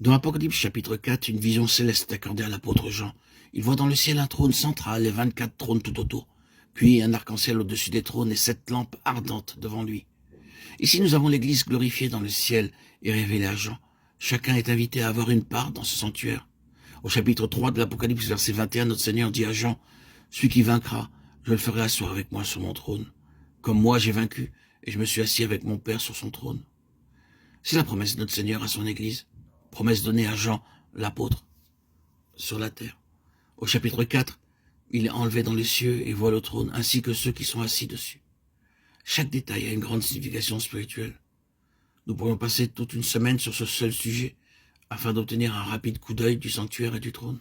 Dans Apocalypse chapitre 4, une vision céleste est accordée à l'apôtre Jean. Il voit dans le ciel un trône central et 24 trônes tout autour, puis un arc-en-ciel au-dessus des trônes et 7 lampes ardentes devant lui. Ici, nous avons l'Église glorifiée dans le ciel et révélée à Jean. Chacun est invité à avoir une part dans ce sanctuaire. Au chapitre 3 de l'Apocalypse, verset 21, notre Seigneur dit à Jean, « Celui qui vaincra, je le ferai asseoir avec moi sur mon trône. Comme moi j'ai vaincu, et je me suis assis avec mon Père sur son trône. » C'est la promesse de notre Seigneur à son Église. Promesse donnée à Jean, l'apôtre, sur la terre. Au chapitre 4, il est enlevé dans les cieux et voit le trône, ainsi que ceux qui sont assis dessus. Chaque détail a une grande signification spirituelle. Nous pourrions passer toute une semaine sur ce seul sujet, afin d'obtenir un rapide coup d'œil du sanctuaire et du trône.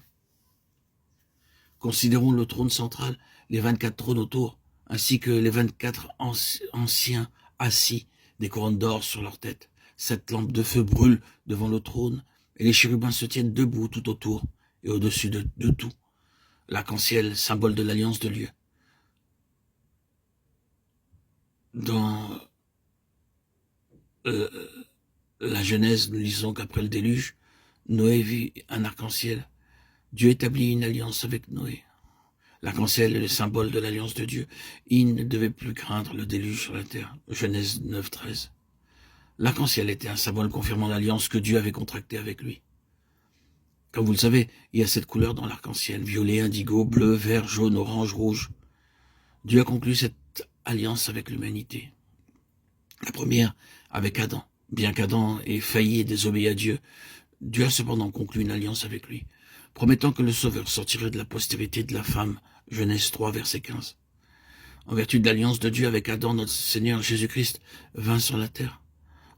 Considérons le trône central, les 24 trônes autour, ainsi que les 24 anciens assis, des couronnes d'or sur leur tête. 7 lampes de feu brûlent devant le trône, et les chérubins se tiennent debout tout autour et au-dessus de tout. L'arc-en-ciel, symbole de l'alliance de Dieu. Dans la Genèse, nous lisons qu'après le déluge, Noé vit un arc-en-ciel. Dieu établit une alliance avec Noé. L'arc-en-ciel est le symbole de l'alliance de Dieu. Il ne devait plus craindre le déluge sur la terre. Genèse 9, 13. L'arc-en-ciel était un symbole confirmant l'alliance que Dieu avait contractée avec lui. Comme vous le savez, il y a 7 couleurs dans l'arc-en-ciel, violet, indigo, bleu, vert, jaune, orange, rouge. Dieu a conclu cette alliance avec l'humanité. La première avec Adam. Bien qu'Adam ait failli et désobéi à Dieu, Dieu a cependant conclu une alliance avec lui, promettant que le Sauveur sortirait de la postérité de la femme. Genèse 3, verset 15. En vertu de l'alliance de Dieu avec Adam, notre Seigneur Jésus-Christ vint sur la terre.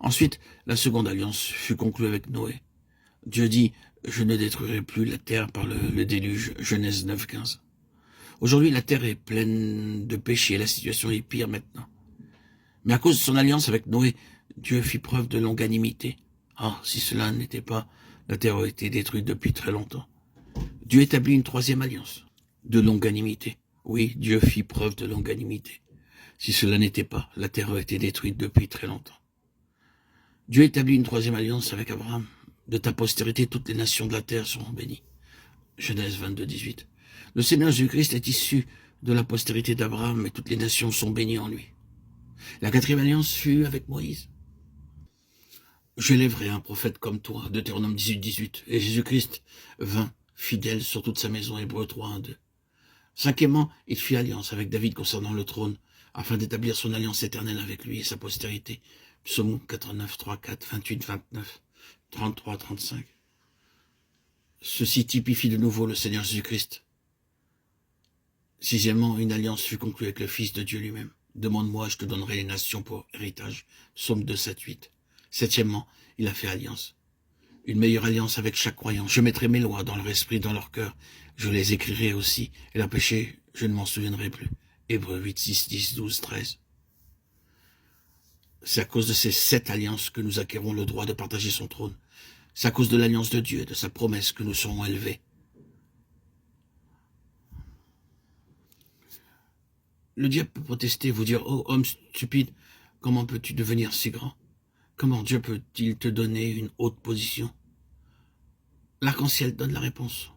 Ensuite, la seconde alliance fut conclue avec Noé. Dieu dit, « Je ne détruirai plus la terre par le déluge. » Genèse 9, 15. Aujourd'hui, la terre est pleine de péchés et la situation est pire maintenant. Mais à cause de son alliance avec Noé, Dieu fit preuve de longanimité. Ah, si cela n'était pas, la terre aurait été détruite depuis très longtemps. Dieu établit une troisième alliance de longanimité. Oui, Dieu fit preuve de longanimité. Si cela n'était pas, la terre aurait été détruite depuis très longtemps. Dieu établit une troisième alliance avec Abraham. De ta postérité, toutes les nations de la terre seront bénies. Genèse 22, 18. Le Seigneur Jésus-Christ est issu de la postérité d'Abraham et toutes les nations sont bénies en lui. La quatrième alliance fut avec Moïse. J'élèverai un prophète comme toi, Deutéronome 18, 18. Et Jésus-Christ vint, fidèle sur toute sa maison, Hébreux 3, 1, 2. Cinquièmement, il fit alliance avec David concernant le trône, afin d'établir son alliance éternelle avec lui et sa postérité. Psaume 89, 3, 4, 28, 29, 33, 35. Ceci typifie de nouveau le Seigneur Jésus-Christ. Sixièmement, une alliance fut conclue avec le Fils de Dieu lui-même. Demande-moi, je te donnerai les nations pour héritage. Psaume 2, 7, 8. Septièmement, il a fait alliance. Une meilleure alliance avec chaque croyant. Je mettrai mes lois dans leur esprit, dans leur cœur. Je les écrirai aussi. Et leur péché, je ne m'en souviendrai plus. Hébreux 8, 6, 10, 12, 13. C'est à cause de ces 7 alliances que nous acquérons le droit de partager son trône. C'est à cause de l'alliance de Dieu et de sa promesse que nous serons élevés. Le diable peut protester, vous dire, « Oh, homme stupide, comment peux-tu devenir si grand? Comment Dieu peut-il te donner une haute position ?» L'arc-en-ciel donne la réponse.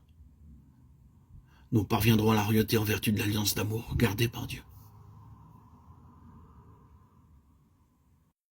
Nous parviendrons à la royauté en vertu de l'alliance d'amour gardée par Dieu.